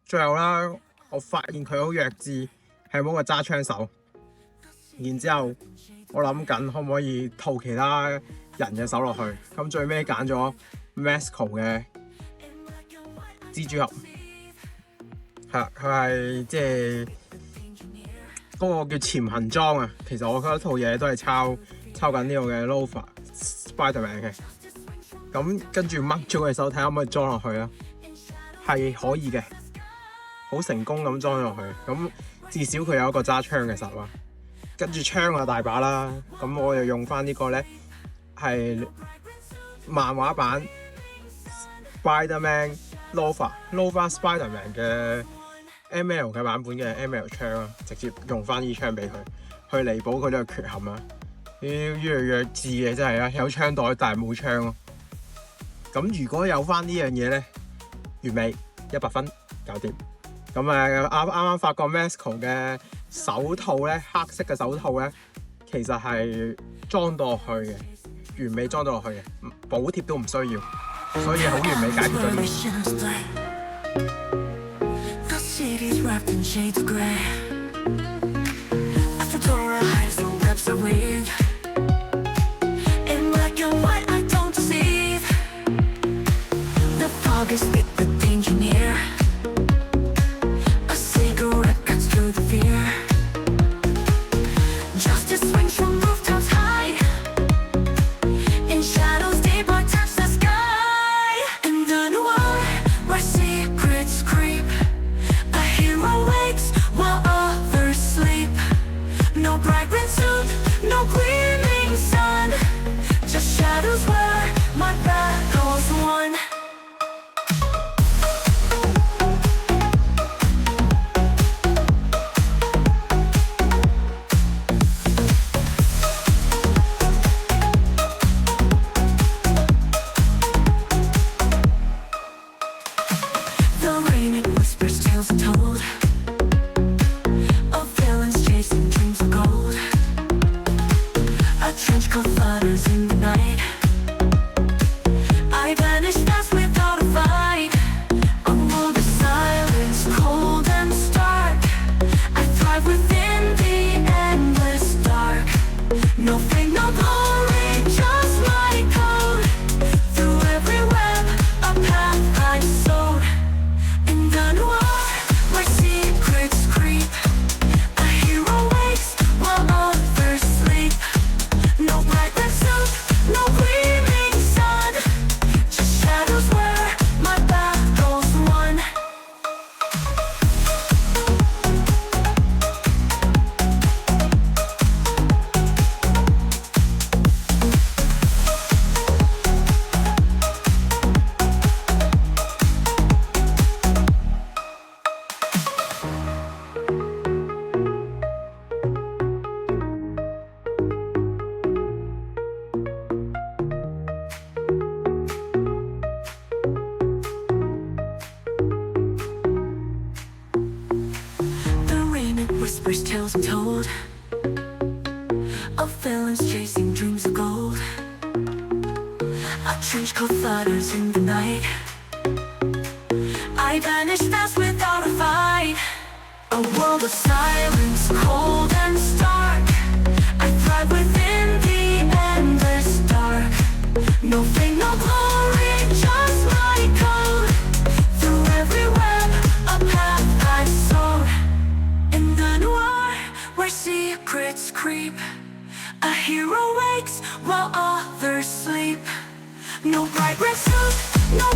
最後啦，我發現佢好弱智，係冇個揸槍手。然之後我諗緊可唔可以套其他人嘅手落去，咁最尾揀咗 Masco 嘅蜘蛛俠，係啦，佢係即係嗰個叫潛行裝啊。其實我覺得套嘢都係抄緊呢個嘅 Nova Spiderman 嘅。咁跟住掹咗佢手睇下可唔可以裝落去啦，係可以嘅，好成功咁裝落去。咁至少佢有一個揸槍嘅手啊。跟住槍啊大把啦，咁我又用翻呢個咧係漫畫版 Spiderman Nova Spiderman 嘅 ML 嘅版本嘅 ML 槍啊，直接用翻呢槍俾佢，去彌補佢呢個缺陷啊！啲越嚟越弱智嘅真係啊，有槍袋但係冇槍咯。咁如果有翻呢樣嘢咧，完美100分搞掂。咁啱發覺 Masco 嘅手套咧，黑色嘅手套咧，其實係裝到落去嘅，完美裝到落去嘅，補貼都唔需要，所以好完美解決咗呢件事。Whispers, tales untold of villains chasing dreams of gold. A trench coat flutters in the night. I vanish fast without a fight. A world of silence, cold and stark. I thrive within the endless dark. No fame, no glory, just my code. Through every web, a path I sowed. In the noir, where secrets creep, a hero wakes while others sleep. No bright red suit, no